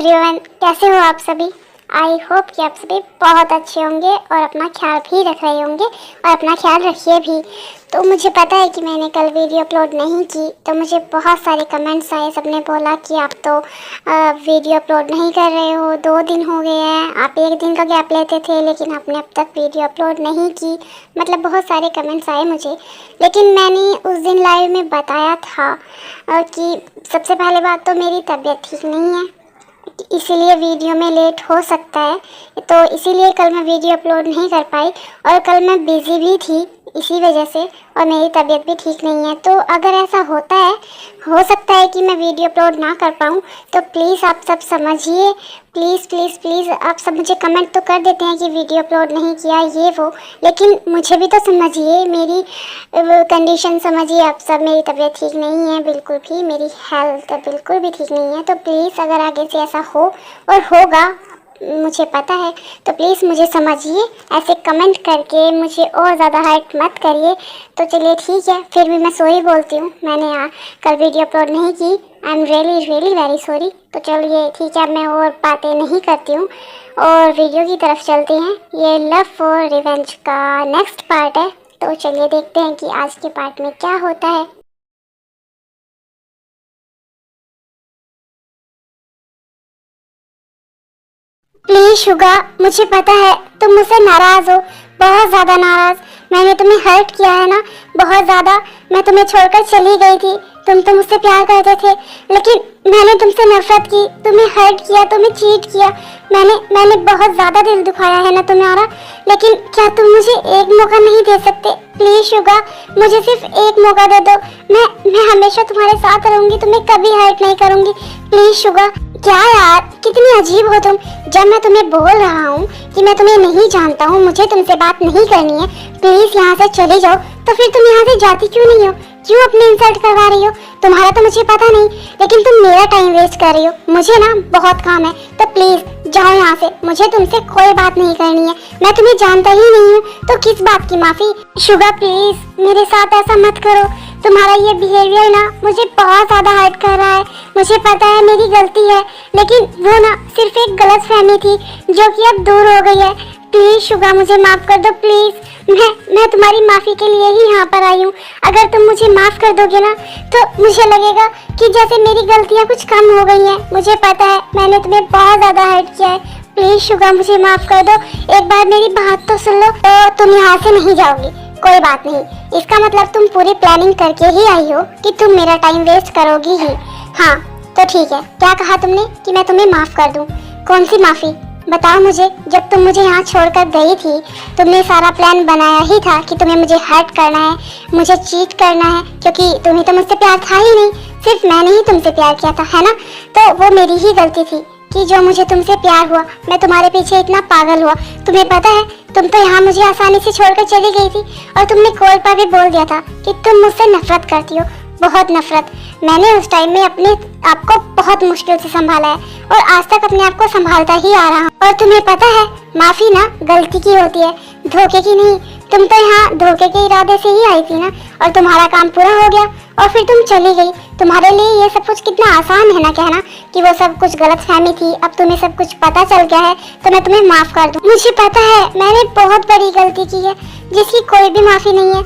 Everyone, कैसे हो आप सभी। आई होप कि आप सभी बहुत अच्छे होंगे और अपना ख्याल भी रख रहे होंगे और अपना ख्याल रखिए भी। तो मुझे पता है कि मैंने कल वीडियो अपलोड नहीं की, तो मुझे बहुत सारे कमेंट्स आए। सबने बोला कि आप तो वीडियो अपलोड नहीं कर रहे हो, 2 दिन हो गए हैं, आप 1 दिन का गैप लेते थे लेकिन आपने अब तक वीडियो अपलोड नहीं की। मतलब बहुत सारे कमेंट्स आए मुझे, लेकिन मैंने उस दिन लाइव में बताया था कि सबसे पहले बात तो मेरी तबीयत ठीक नहीं है, इसीलिए वीडियो में लेट हो सकता है। तो इसीलिए कल मैं वीडियो अपलोड नहीं कर पाई और कल मैं बिज़ी भी थी इसी वजह से, और मेरी तबीयत भी ठीक नहीं है। तो अगर ऐसा होता है, हो सकता है कि मैं वीडियो अपलोड ना कर पाऊँ, तो प्लीज़ आप सब समझिए। प्लीज़ प्लीज़ प्लीज़, आप सब मुझे कमेंट तो कर देते हैं कि वीडियो अपलोड नहीं किया ये वो, लेकिन मुझे भी तो समझिए, मेरी कंडीशन समझिए। आप सब, मेरी तबीयत ठीक नहीं है बिल्कुल भी, मेरी हेल्थ बिल्कुल भी ठीक नहीं है। तो प्लीज़ अगर आगे से ऐसा हो, और होगा मुझे पता है, तो प्लीज़ मुझे समझिए। ऐसे कमेंट करके मुझे और ज़्यादा हर्ट मत करिए। तो चलिए ठीक है, फिर भी मैं सॉरी बोलती हूँ, मैंने कल वीडियो अपलोड नहीं की। I am really really very sorry. तो चलिए ठीक है, मैं और बातें नहीं करती हूँ और वीडियो की तरफ चलते हैं। ये लव फॉर रिवेंज का नेक्स्ट पार्ट है, तो चलिए देखते हैं कि आज के पार्ट में क्या होता है। प्लीज शुगा, मुझे पता है तुम मुझसे नाराज हो, बहुत ज्यादा नाराज। मैंने तुम्हें हर्ट किया है ना, बहुत ज्यादा। मैं तुम्हें छोड़कर चली गई थी, तुम तो मुझसे प्यार करते थे, लेकिन मैंने तुमसे नफरत की, तुम्हें हर्ट किया, तुम्हें चीट किया। मैंने बहुत ज्यादा दिल दुखाया है ना तुम्हारा, लेकिन क्या तुम मुझे एक मौका नहीं दे सकते? प्लीज शुगा, मुझे सिर्फ एक मौका दे दो। मैं हमेशा तुम्हारे साथ रहूंगी, तुम्हें कभी हर्ट नहीं करूंगी। Please Suga. क्या यार, कितनी अजीब हो तुम। जब मैं तुम्हें बोल रहा हूँ कि मैं तुम्हें नहीं जानता हूँ, मुझे तुमसे बात नहीं करनी है, प्लीज यहाँ से चले जाओ, तो फिर तुम यहाँ से जाती क्यों नहीं हो? क्यों अपने इंसल्ट करवा रही हो? तुम्हारा तो मुझे पता नहीं, लेकिन तुम मेरा टाइम वेस्ट कर रही हो। मुझे ना बहुत काम है, तो प्लीज जाओ यहाँ से, मुझे तुमसे कोई बात नहीं करनी है। मैं तुम्हें जानता ही नहीं हूँ, तो किस बात की माफी? शुगा प्लीज मेरे साथ ऐसा मत करो। तुम्हारा ये बिहेवियर ना मुझे बहुत ज्यादा हर्ट कर रहा है। मुझे पता है मेरी गलती है, लेकिन वो ना सिर्फ एक गलतफहमी थी जो कि अब दूर हो गई है। प्लीज शुगा, मुझे माफ कर दो प्लीज। मैं तुम्हारी माफी के लिए ही यहाँ पर आई हूँ। अगर तुम मुझे माफ कर दोगे ना, तो मुझे लगेगा कि जैसे मेरी गलतियाँ कुछ कम हो गई हैं। मुझे पता है मैंने तुम्हें बहुत ज्यादा हर्ट किया है। प्लीज शुगा, मुझे माफ कर दो। एक बार मेरी बात तो सुन लो, तो तुम यहाँ से नहीं जाओगी। कोई बात नहीं, इसका मतलब तुम पूरी प्लानिंग करके ही आई हो कि तुम मेरा टाइम वेस्ट करोगी ही। हाँ तो ठीक है, क्या कहा तुमने कि मैं तुम्हें माफ कर दूं? कौन सी माफी बताओ मुझे। जब तुम मुझे यहाँ छोड़कर गई थी, तुमने सारा प्लान बनाया ही था कि तुम्हें मुझे हर्ट करना है, मुझे चीट करना है, क्योंकि तुम्हें तो मुझसे प्यार था ही नहीं, सिर्फ मैंने ही तुमसे प्यार किया था, है ना? तो वो मेरी ही गलती थी कि जो मुझे तुमसे प्यार हुआ, मैं तुम्हारे पीछे इतना पागल हुआ। तुम्हें पता है, तुम तो यहाँ मुझे आसानी से छोड़कर चली गई थी, और तुमने कॉल पर भी बोल दिया था कि तुम मुझसे नफरत करती हो, बहुत नफरत। मैंने उस टाइम में अपने आप को बहुत मुश्किल से संभाला है, और आज तक अपने आप को संभालता ही आ रहा हूँ। और तुम्हें पता है, माफी ना गलती की होती है, धोखे की नहीं। तुम तो यहाँ धोखे के इरादे से ही आई थी ना, और तुम्हारा काम पूरा हो गया और फिर तुम चली गई। तुम्हारे लिए ये सब कुछ कितना आसान है ना कहना कि वो सब कुछ गलतफहमी थी। अब तुम्हें सब कुछ पता चल गया है, तो मैं तुम्हें माफ कर दूं। मुझे पता है मैंने बहुत बड़ी गलती की है, जिसकी कोई भी माफी नहीं है,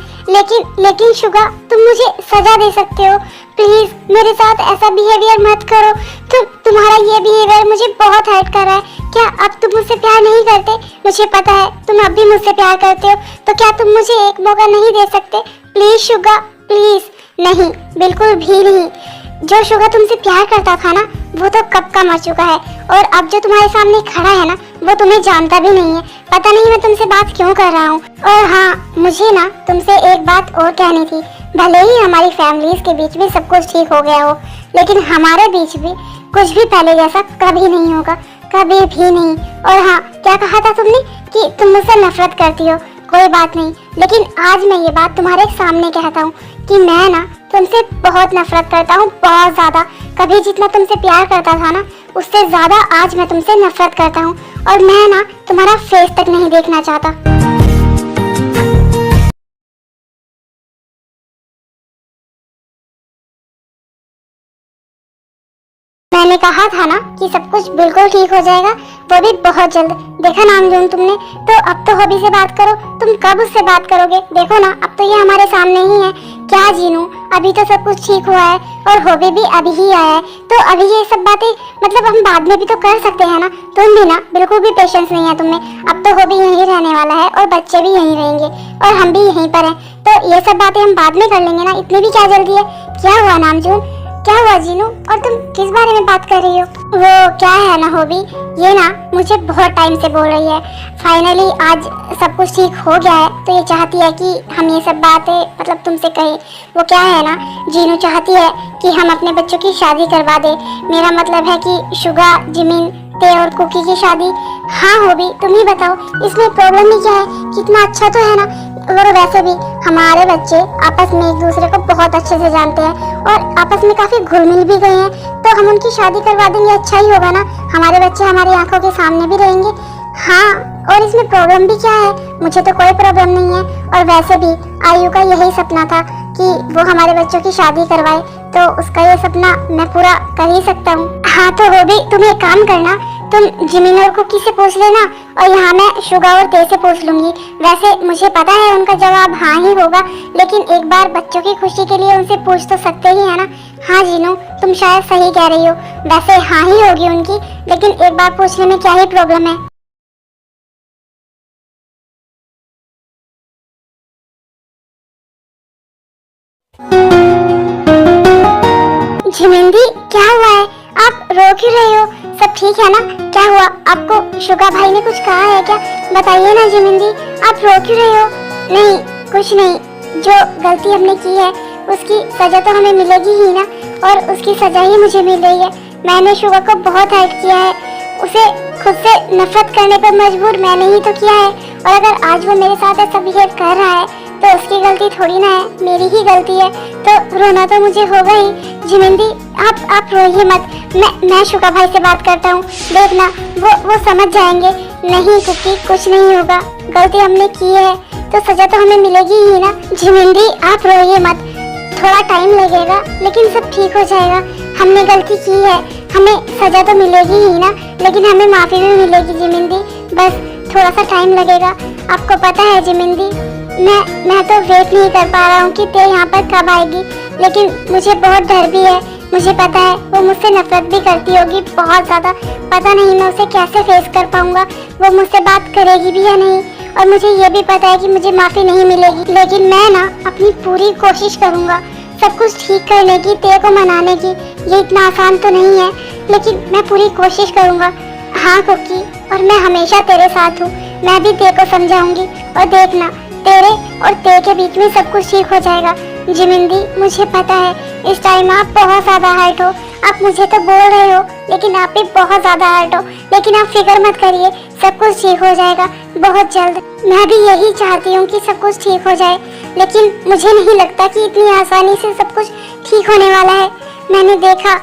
लेकिन शुगा, तुम मुझे सजा दे सकते हो। प्लीज मेरे साथ ऐसा बिहेवियर मत करो। तुम्हारा ये बिहेवियर मुझे बहुत हर्ट कर रहा है। क्या अब तुम मुझसे प्यार नहीं करते? मुझे पता है तुम अब भी मुझसे प्यार करते हो, तो क्या तुम मुझे एक मौका नहीं दे सकते? Please Suga, please. नहीं, बिल्कुल भी नहीं। जो शुगा तुमसे प्यार करता था ना, वो तो कब का मर चुका है, और अब जो तुम्हारे सामने खड़ा है ना, वो तुम्हें जानता भी नहीं है। पता नहीं मैं तुमसे बात क्यों कर रहा हूँ। और हाँ, मुझे ना तुमसे एक बात और कहनी थी। भले ही हमारी फैमिलीज के बीच में सब कुछ ठीक हो गया हो, लेकिन हमारे बीच भी कुछ भी पहले जैसा कभी नहीं होगा, कभी भी नहीं। और हाँ, क्या कहा था तुमने कि तुम मुझसे नफरत करती हो? कोई बात नहीं, लेकिन आज मैं ये बात तुम्हारे सामने कहता हूँ कि मैं ना तुमसे बहुत नफरत करता हूँ, बहुत ज्यादा। कभी जितना तुमसे प्यार करता था ना, उससे ज्यादा आज मैं तुमसे नफरत करता हूँ, और मैं ना तुम्हारा फेस तक नहीं देखना चाहता। मैंने कहा था ना कि सब कुछ बिल्कुल ठीक हो जाएगा, वो भी बहुत जल्द। देखा नामजून तुमने, तो अब तो हॉबी से बात करो। तुम कब उससे बात करोगे? देखो ना, अब तो ये हमारे सामने ही है। क्या जीनू, अभी तो सब कुछ ठीक हुआ है और हॉबी भी अभी ही आया है, तो अभी ये सब बातें मतलब हम बाद में भी तो कर सकते हैं ना। तुम भी ना बिल्कुल भी पेशेंस नहीं है तुम्हें। अब तो हॉबी यहीं रहने वाला है और बच्चे भी यहीं रहेंगे और हम भी यहीं पर हैं, तो ये सब बातें हम बाद में कर लेंगे ना, इतनी भी क्या जल्दी है। क्या हुआ नामजून, क्या हुआ जीनू, और तुम किस बारे में बात कर रही हो? वो क्या है ना हॉबी, ये ना मुझे बहुत टाइम से बोल रही है। फाइनली आज सब कुछ ठीक हो गया है, तो ये चाहती है कि हम ये सब बातें मतलब तुमसे कहें। वो क्या है ना, जीनू चाहती है कि हम अपने बच्चों की शादी करवा दे। मेरा मतलब है कि शुगा, जिमिन, ते और कुकी की शादी। हाँ हॉबी, तुम ही बताओ इसमें प्रॉब्लम ही क्या है? कितना अच्छा तो है ना। और वैसे भी हमारे बच्चे आपस में एक दूसरे को बहुत अच्छे से जानते हैं और आपस में काफी घुल मिल भी गए हैं, तो हम उनकी शादी करवा देंगे, अच्छा ही होगा ना। हमारे बच्चे हमारी आंखों के सामने भी रहेंगे। हाँ, और इसमें प्रॉब्लम भी क्या है? मुझे तो कोई प्रॉब्लम नहीं है। और वैसे भी आयु का यही सपना था कि वो हमारे बच्चों की शादी करवाए, तो उसका ये सपना मैं पूरा कर ही सकता हूँ। हाँ तो वो भी, तुम एक काम करना, तुम जिमिन और कुकी से पूछ लेना और यहाँ मैं शुगा और ते से पूछ लूंगी। वैसे मुझे पता है उनका जवाब हाँ ही होगा, लेकिन एक बार बच्चों की खुशी के लिए उनसे पूछ तो सकते ही है ना। हाँ जीनू, तुम शायद सही कह रही हो, वैसे हाँ ही होगी उनकी, लेकिन एक बार पूछने में क्या ही प्रॉब्लम है। झिमिंदी, क्या हुआ है? आप रो क्यों रहे हो? सब ठीक है ना? क्या हुआ? आपको शुगा भाई ने कुछ कहा है क्या? बताइए ना झिमिंदी, आप रो क्यों रहे हो? नहीं, कुछ नहीं। जो गलती हमने की है उसकी सजा तो हमें मिलेगी ही ना, और उसकी सजा ही मुझे मिल रही है। मैंने शुगा को बहुत हर्ट किया है, उसे खुद से नफरत करने पर मजबूर मैंने ही तो किया है, और अगर आज वो मेरे साथ ऐसा बिहेव कर रहा है तो उसकी गलती थोड़ी ना है, मेरी ही गलती है, तो रोना तो मुझे होगा ही। झिमिंदी, आप रोइए मत, मैं शुगा भाई से बात करता हूँ, देखना वो समझ जाएंगे। नहीं कुकी, कुछ नहीं होगा, गलती हमने की है तो सजा तो हमें मिलेगी ही ना। झिमिंदी, आप रोइए मत, थोड़ा टाइम लगेगा लेकिन सब ठीक हो जाएगा। हमने गलती की है, हमें सजा तो मिलेगी ही ना, लेकिन हमें माफी भी मिलेगी झिमिंदी, बस थोड़ा सा टाइम लगेगा। आपको पता है झिमिंदी, मैं तो वेट नहीं कर पा रहा हूँ कि ते यहाँ पर कब आएगी, लेकिन मुझे बहुत डर भी है। मुझे पता है वो मुझसे नफरत भी करती होगी बहुत ज्यादा, पता नहीं मैं उसे कैसे फेस कर पाऊंगा, वो मुझसे बात करेगी भी या नहीं, और मुझे ये भी पता है कि मुझे माफी नहीं मिलेगी, लेकिन मैं ना अपनी पूरी कोशिश करूंगा सब कुछ ठीक करने की, ते को मनाने की। ये इतना आसान तो नहीं है, लेकिन मैं पूरी कोशिश करूंगा। हाँ कुकी, और मैं हमेशा तेरे साथ हूँ, मैं भी ते को समझाऊंगी, और देखना तेरे और ते के बीच में सब कुछ ठीक हो जाएगा। जिमिंदी, मुझे पता है इस टाइम आप बहुत ज्यादा हर्ट हो, आप मुझे तो बोल रहे हो लेकिन आप भी बहुत ज्यादा हर्ट हो, लेकिन आप फिक्र मत करिए, सब कुछ ठीक हो जाएगा बहुत जल्द। मैं भी यही चाहती हूँ कि सब कुछ ठीक हो जाए, लेकिन मुझे नहीं लगता कि इतनी आसानी से सब कुछ ठीक होने वाला है। मैंने देखा,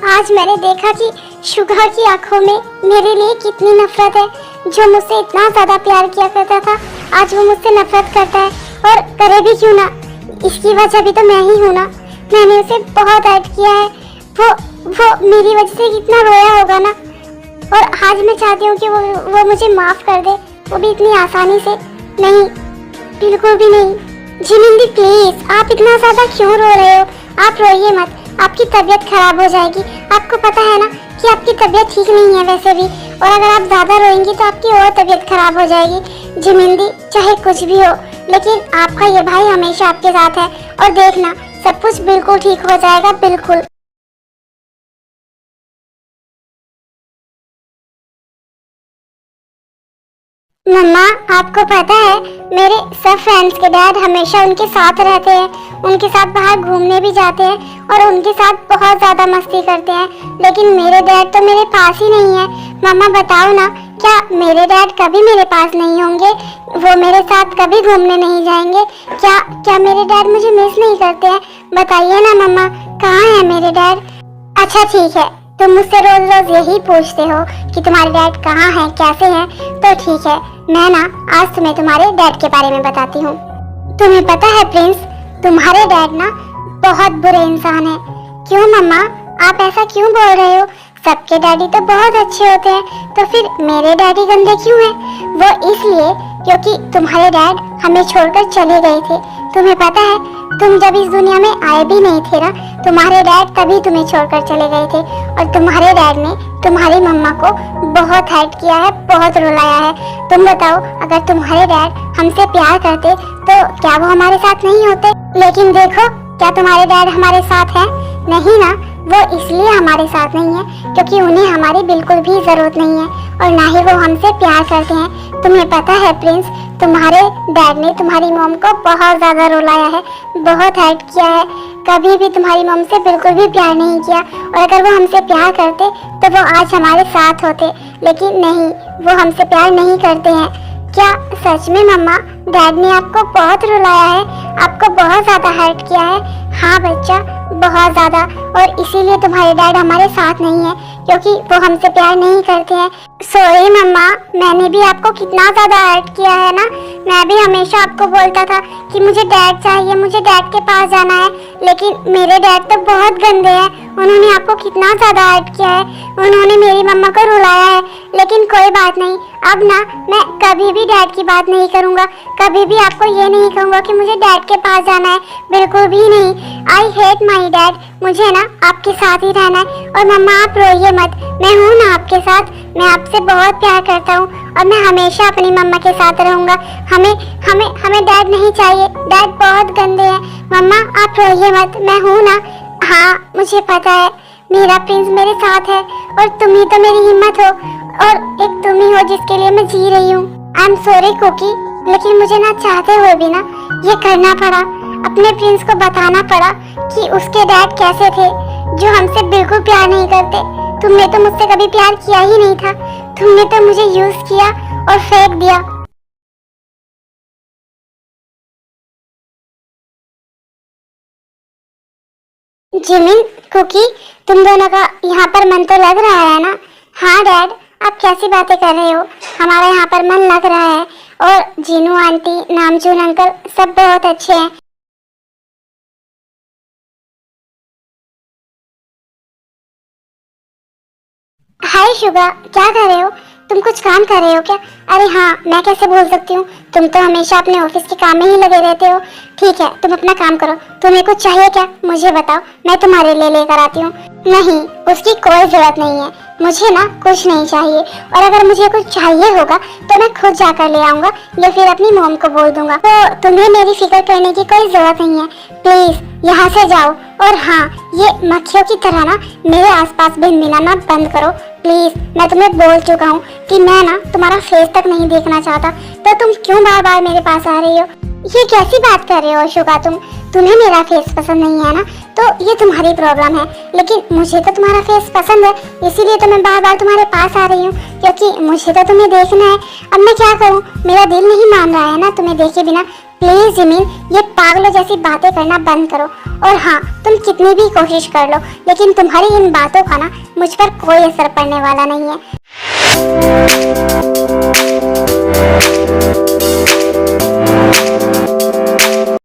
आज मैंने देखा कि शुगा की आंखों में मेरे लिए कितनी नफरत है। जो मुझसे इतना ज्यादा प्यार किया करता था, आज वो मुझसे नफरत करता है, और करे भी क्यों ना, इसकी वजह भी तो मैं ही हूँ ना। मैंने उसे बहुत हर्ट किया है, वो मेरी वजह से कितना रोया होगा ना, और आज मैं चाहती हूँ कि वो मुझे माफ कर दे, वो भी इतनी आसानी से नहीं, बिल्कुल भी नहीं। जिमिंदी प्लीज, आप इतना ज्यादा क्यों रो रहे हो? आप रोइए मत, आपकी तबीयत खराब हो जाएगी। आपको पता है ना कि आपकी तबीयत ठीक नहीं है वैसे भी, और अगर आप ज्यादा रोएंगी तो आपकी और तबीयत खराब हो जाएगी। जिमिंदी, चाहे कुछ भी हो, लेकिन आपका ये भाई हमेशा आपके साथ है, और देखना सब कुछ बिल्कुल ठीक हो जाएगा, बिल्कुल। मम्मा, आपको पता है मेरे सब फ्रेंड्स के डैड हमेशा उनके साथ रहते हैं, उनके साथ बाहर घूमने भी जाते हैं और उनके साथ बहुत ज्यादा मस्ती करते हैं, लेकिन मेरे डैड तो मेरे पास ही नहीं है। मम्मा बताओ ना, क्या मेरे डैड कभी मेरे पास नहीं होंगे? वो मेरे साथ कभी घूमने नहीं जाएंगे? क्या मेरे डैड मुझे मिस नहीं करते हैं? बताइए ना मम्मा, कहाँ है मेरे डैड? अच्छा ठीक है, तुम मुझसे रोज रोज यही पूछते हो कि तुम्हारे डैड कहाँ हैं, कैसे हैं, तो ठीक है, मैं ना आज तुम्हें तुम्हारे डैड के बारे में बताती हूँ। तुम्हें पता है प्रिंस, तुम्हारे डैड ना बहुत बुरे इंसान है। क्यों मम्मा, आप ऐसा क्यों बोल रहे हो? सबके डैडी तो बहुत अच्छे होते हैं, तो फिर मेरे डैडी गंदे क्यों हैं? वो इसलिए क्योंकि तुम्हारे डैड हमें छोड़कर चले गए थे। तुम्हें पता है, तुम जब इस दुनिया में आए भी नहीं थे ना, तुम्हारे डैड तभी तुम्हें छोड़कर चले गए थे। और तुम्हारे डैड ने तुम्हारी मम्मा को बहुत हर्ट किया है, बहुत रुलाया है। तुम बताओ, अगर तुम्हारे डैड हमसे प्यार करते तो क्या वो हमारे साथ नहीं होते? लेकिन देखो, क्या तुम्हारे डैड हमारे साथ हैं? नहीं ना। वो इसलिए हमारे साथ नहीं है क्योंकि उन्हें हमारी बिल्कुल भी जरूरत नहीं है और ना ही वो हमसे प्यार करते हैं। तुम्हें पता है प्रिंस, तुम्हारे डैड ने तुम्हारी मॉम को बहुत ज्यादा रुलाया है, बहुत हर्ट किया है। कभी भी तुम्हारी मॉम से बिल्कुल भी प्यार नहीं किया, और अगर वो हमसे प्यार करते तो वो आज हमारे साथ होते, लेकिन नहीं, वो हमसे प्यार नहीं करते हैं। क्या सच में मम्मा, डैड ने आपको बहुत रुलाया है, आपको बहुत ज्यादा हर्ट किया है? हाँ बच्चा, बहुत ज्यादा, और इसीलिए तुम्हारे डैड हमारे साथ नहीं है क्योंकि वो हमसे प्यार नहीं करते हैं। सॉरी मम्मा, मैंने भी आपको कितना ज्यादा हर्ट किया है ना। मैं भी हमेशा आपको बोलता था कि मुझे डैड चाहिए, मुझे डैड के पास जाना है, लेकिन मेरे डैड तो बहुत गंदे हैं। उन्होंने आपको कितना ज्यादा हर्ट किया है, उन्होंने मेरी मम्मा को रुलाया है। लेकिन कोई बात नहीं, अब ना मैं कभी भी डैड की बात नहीं करूँगा, कभी भी आपको ये नहीं कहूँगा कि मुझे डैड के पास जाना है, बिल्कुल भी नहीं। आई हेट माई डैड, मुझे ना आपके साथ ही रहना है। और मम्मा आप रोइए मत, मैं हूँ ना आपके साथ, मैं आपसे बहुत प्यार करता हूँ और मैं हमेशा अपनी मम्मा के साथ रहूँगा। हमें हमें हमें डैड नहीं चाहिए, डैड बहुत गंदे हैं। मम्मा आप रोइए मत, मैं हूँ ना। हाँ मुझे पता है, मेरा प्रिंस मेरे साथ है और तुम ही तो मेरी हिम्मत हो, और एक तुम ही हो जिसके लिए मैं जी रही हूँ। आई एम सॉरी कुकी, लेकिन मुझे ना चाहते हुए भी ना ये करना पड़ा। अपने प्रिंस को बताना पड़ा कि उसके डैड कैसे थे, जो हमसे बिल्कुल प्यार नहीं करते। तुमने तो मुझसे कभी प्यार किया ही नहीं था, तुमने तो मुझे यूज किया और फेंक दिया। जिमिन, कुकी, तुम दोनों का यहाँ पर मन तो लग रहा है ना? हाँ डैड, आप कैसी बातें कर रहे हो? हमारा यहाँ पर मन लग रहा है, और जीनू आंटी, नामचून अंकल सब बहुत अच्छे हैं। हाय शुगा, क्या कर रहे हो? तुम कुछ काम कर रहे हो क्या? अरे हाँ, मैं कैसे भूल सकती हूँ, तुम तो हमेशा अपने ऑफिस के काम में ही लगे रहते हो। ठीक है, तुम अपना काम करो। तुम्हें कुछ चाहिए क्या? मुझे बताओ, मैं तुम्हारे लिए लेकर आती हूँ। नहीं, उसकी कोई जरूरत नहीं है, मुझे ना कुछ नहीं चाहिए। और अगर मुझे कुछ चाहिए होगा तो मैं खुद जाकर ले आऊंगा या फिर अपनी मॉम को बोल दूंगा। तो तुम्हें मेरी फिक्र करने की कोई जरूरत नहीं है। प्लीज यहाँ से जाओ, और हाँ, ये मक्खियों की तरह ना मेरे आसपास भिनभिनाना बंद करो प्लीज। मैं तुम्हें बोल चुका हूँ कि मैं ना तुम्हारा फेस तक नहीं देखना चाहता, तो तुम क्यों बार बार मेरे पास आ रही हो? ये कैसी बात कर रहे हो शुगा? तुम्हें मेरा फेस पसंद नहीं है ना, तो ये तुम्हारी प्रॉब्लम है, लेकिन मुझे तो तुम्हारा फेस पसंद है, इसीलिए तो मैं बार बार तुम्हारे पास आ रही हूँ, क्योंकि मुझे तो तुम्हें देखना है। अब मैं क्या करूँ, मेरा दिल नहीं मान रहा है ना तुम्हें देखे बिना। प्लीज जिमिन, ये पागलों जैसी बातें करना बंद करो। और हाँ, तुम कितनी भी कोशिश कर लो, लेकिन तुम्हारी इन बातों का ना मुझ पर कोई असर पड़ने वाला नहीं है।